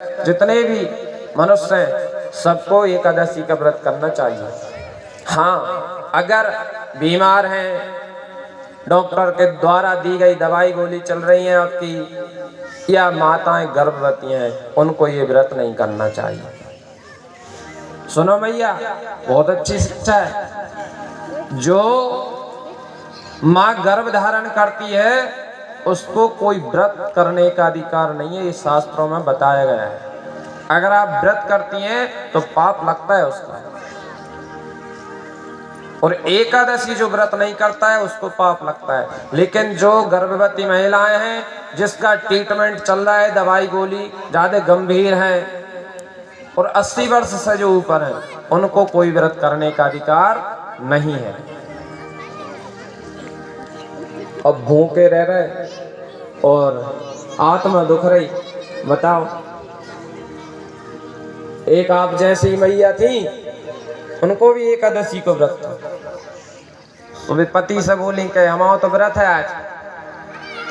जितने भी मनुष्य हैं सबको एकादशी का व्रत करना चाहिए। हाँ, अगर बीमार हैं, डॉक्टर के द्वारा दी गई दवाई गोली चल रही है आपकी, या माताएं गर्भवती हैं, उनको ये व्रत नहीं करना चाहिए। सुनो भैया, बहुत अच्छी शिक्षा है। जो माँ गर्भ धारण करती है उसको कोई व्रत करने का अधिकार नहीं है, ये शास्त्रों में बताया गया है। अगर आप व्रत करती हैं तो पाप लगता है उसका, और एकादशी जो व्रत नहीं करता है उसको पाप लगता है। लेकिन जो गर्भवती महिलाएं हैं, जिसका ट्रीटमेंट चल रहा है, दवाई गोली ज्यादा गंभीर है, और 80 वर्ष से जो ऊपर है, उनको कोई व्रत करने का अधिकार नहीं है। अब भूखे रह रहे और आत्मा दुख रही, बताओ। एक आप जैसी मैया थी, उनको भी एकादशी को व्रत था। तो वे पति से बोली कि हमारा तो व्रत है,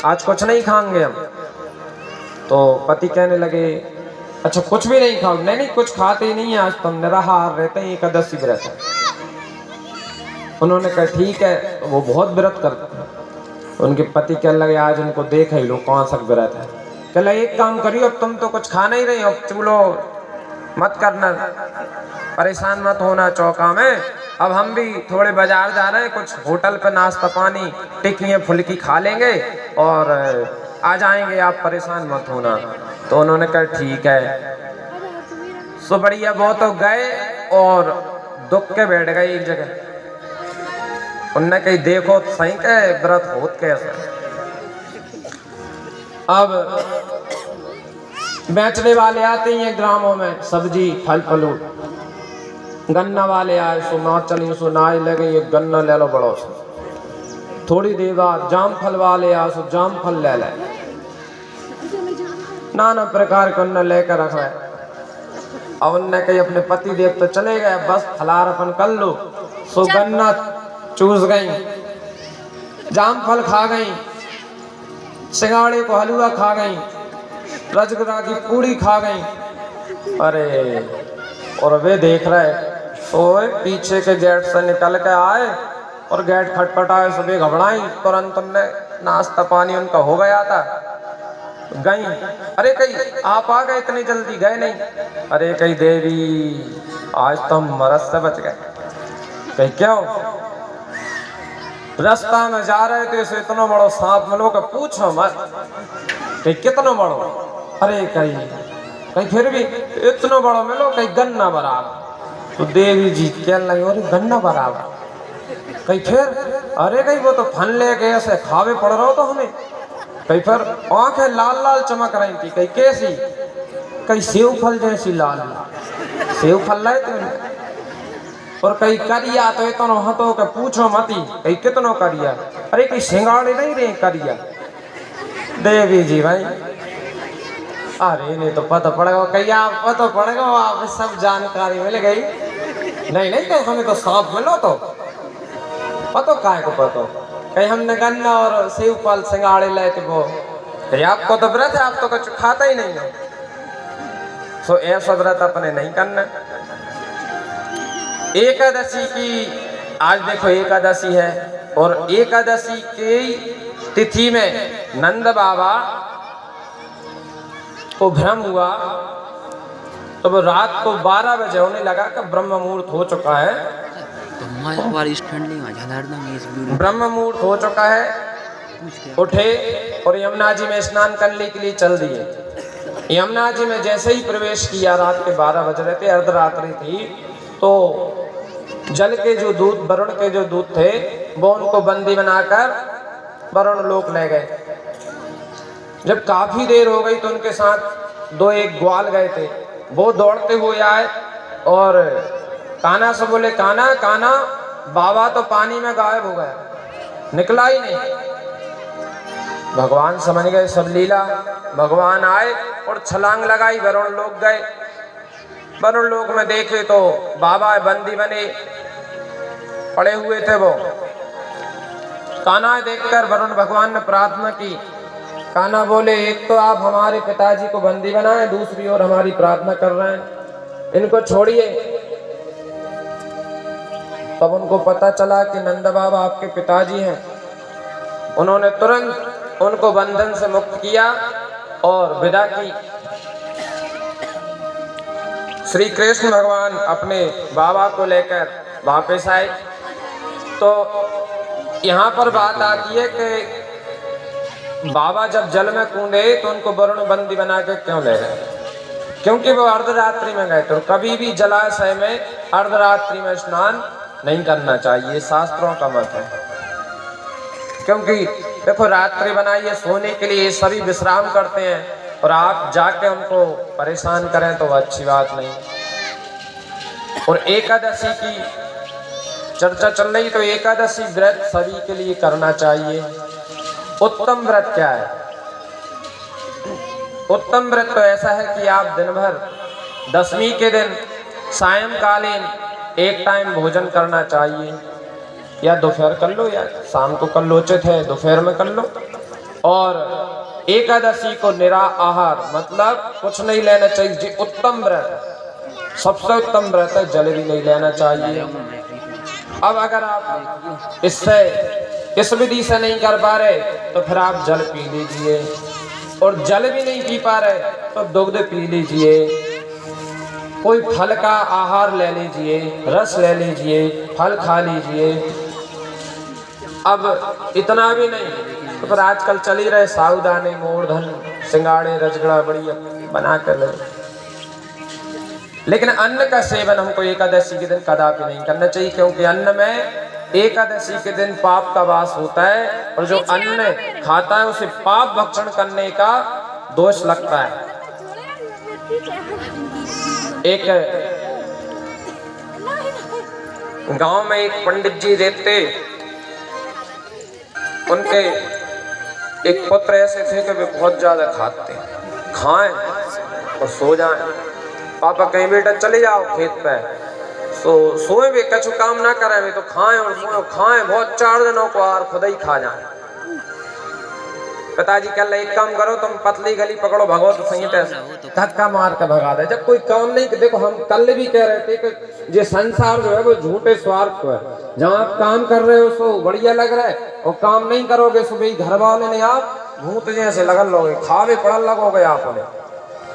आज कुछ नहीं खाएंगे हम। तो पति कहने लगे, अच्छा कुछ भी नहीं खाओ? नहीं, कुछ खाते ही नहीं है, आज तो निराहार रहते हैं, एकादशी व्रत है। उन्होंने कहा ठीक है, वो बहुत व्रत करते हैं। उनके पति कहने लगे, आज उनको देख ही लो कौन सा व्रत है। कहला एक काम करियो, अब तुम तो कुछ खा नहीं रही हो, चूलो मत करना, परेशान मत होना चौका में। अब हम भी थोड़े बाजार जा रहे हैं, कुछ होटल पे नाश्ता पानी टिक्कियाँ फुल्की खा लेंगे और आ जाएंगे, आप परेशान मत होना। तो उन्होंने कहा ठीक है। सो बढ़िया, बहुत तो गए और दुख के बैठ गए एक जगह। उनने कही देखो सही के व्रत होत कैसे। अब बेचने वाले आते हैं ग्रामों में, सब्जी फल फ्रूट। गन्ना वाले आए, सो ना चली सो ना लगे, ये गन्ना ले लो बड़ो से। थोड़ी देर बाद जाम फल वाले आए, सो जाम फल ले ले। नाना प्रकार के उन्ने लेकर रख रहे। अब उनने कही अपने पति देव तो चले गए, बस फलार अपन कर लो। सो गन्ना चूस गई, जाम फल खा गई, सिंगाड़े को हलवा खा गई, रजगरा की पूड़ी खा गई। अरे, और वे देख रहे, ओए पीछे के गेट से निकल के आए और गेट खटखटाए, सभी घबराई। तुरंत उनने नाश्ता पानी उनका हो गया था, गई। अरे कहीं आप आ गए इतनी जल्दी, गए नहीं? अरे कहीं देवी, आज तो हम मरद से बच गए। कहीं क्यों? रास्ता में जा रहे थे, इसे इतना बड़ा सांप मिलो कि पूछो मत। कहीं कितना बड़ो? अरे कहीं फिर भी इतना बड़ा मिलो, कहीं गन्ना बराबर। तो देवी जी क्या लगे, अरे गन्ना बराबर। कहीं फिर, अरे कहीं वो तो फन लेके ऐसे खावे पड़ रहा हो तो हमें। कहीं फिर आंखें लाल लाल चमक रही थी, कहीं कैसी? कहीं सेव फल जैसी लाल सेव फल लाए थे। और कहीं करिया तो इतना हतो के पूछो मती, कहीं कितनो करिया। अरे कहीं सिंगाड़े नहीं रहे करिया। देवी जी भाई, अरे नहीं तो पता पड़ेगा, कहीं आप पता पड़ेगा, आप सब जानकारी मिल गई। नहीं तो हमें तो सांप मिलो तो पतो काय को पतो। कहीं हमने गन्ना और सेव फल सिंगाड़े लाए थे वो। कहीं आपको तो व्रत है, आप तो कुछ खाता ही नहीं है। सो ऐसा व्रत अपने नहीं करना। एकादशी की आज देखो एकादशी है, और एकादशी की तिथि में नंद बाबा को भ्रम हुआ। तो वो रात को 12 बजे होने लगा कि ब्रह्म मुहूर्त हो चुका है। ब्रह्म मुहूर्त हो चुका है, उठे और यमुना जी में स्नान करने के लिए चल दिए। यमुना जी में जैसे ही प्रवेश किया, रात के 12 बज रहे थे, अर्धरात्रि थी, तो जल के जो दूत, वरुण के जो दूत थे, वो उनको बंदी बनाकर वरुण लोक ले गए। जब काफी देर हो गई तो उनके साथ 2-1 ग्वाल गए थे, वो दौड़ते हुए आए और कान्हा से बोले, कान्हा कान्हा, बाबा तो पानी में गायब हो गया, निकला ही नहीं। भगवान समझ गए सब लीला। भगवान आए और छलांग लगाई, वरुण लोक गए। वरुण लोक में देखे तो बाबा बंदी बने पड़े हुए थे। वो कान्हा देखकर वरुण भगवान ने प्रार्थना की, कान्हा बोले, एक तो आप हमारे पिताजी को बंदी बनाए, दूसरी ओर हमारी प्रार्थना कर रहे हैं, इनको छोड़िए। तब उनको पता चला कि नंद बाबा आपके पिताजी हैं। उन्होंने तुरंत उनको बंधन से मुक्त किया और विदा की। श्री कृष्ण भगवान अपने बाबा को लेकर वापस आए। तो यहाँ पर बात आती है कि बाबा जब जल में कूदे तो उनको वरुण बंदी बना के क्यों ले गए? क्योंकि वो अर्धरात्रि में गए। तो कभी भी जलाशय में अर्धरात्रि में स्नान नहीं करना चाहिए, शास्त्रों का मत है। क्योंकि देखो, रात्रि बनाई है सोने के लिए, सभी विश्राम करते हैं और आप जाके उनको परेशान करें तो अच्छी बात नहीं। और एकादशी की चर्चा चल रही, तो एकादशी व्रत सभी के लिए करना चाहिए। उत्तम व्रत क्या है? उत्तम व्रत तो ऐसा है कि आप दिन भर दशमी के दिन सायंकालीन एक टाइम भोजन करना चाहिए, या दोपहर कर लो या शाम को कर लो, उचित है दोपहर में कर लो। और एकादशी को निराहार, मतलब कुछ नहीं लेना चाहिए। जी उत्तम व्रत, सबसे उत्तम व्रत है, जल भी नहीं लेना चाहिए। अब अगर आप इस विधि से नहीं कर पा रहे तो फिर आप जल पी लीजिए, और जल भी नहीं पी पा रहे तो दुग्ध पी लीजिए, कोई फल का आहार ले लीजिए, रस ले लीजिए, फल खा लीजिए। अब इतना भी नहीं तो फिर आजकल चल ही रहे साबूदाने, मूढ़धन, सिंगाड़े, रजगड़ा बढ़िया बना कर ले। लेकिन अन्न का सेवन हमको एकादशी के दिन कदापि नहीं करना चाहिए, क्योंकि अन्न में एकादशी के दिन पाप का वास होता है, और जो अन्न खाता है उसे पाप भक्षण करने का दोष लगता है। एक गांव में एक पंडित जी रहते, उनके एक पुत्र ऐसे थे कि वे बहुत ज्यादा खाएं और सो जाएं। पापा कहीं बेटा चले जाओ खेत पे, सोए वे कछु काम ना करें, वे तो खाएं और सोए, खाएं बहुत 4 दिनों को और खुद ही खा जाएं। पिताजी कह रहे, एक काम करो, तुम पतली गली पकड़ो, भगवत संगीत धक्का मार कर भगा दे। जब कोई काम नहीं, देखो हम कल भी कह रहे थे कि ये संसार जो है वो झूठे स्वार्थ को है। जहाँ आप काम कर रहे हो सो बढ़िया लग रहा है, और काम नहीं करोगे सुबह घर वाले ने आप भूत जैसे लगन लोगे, खावे पड़न लगोगे आप उन्हें।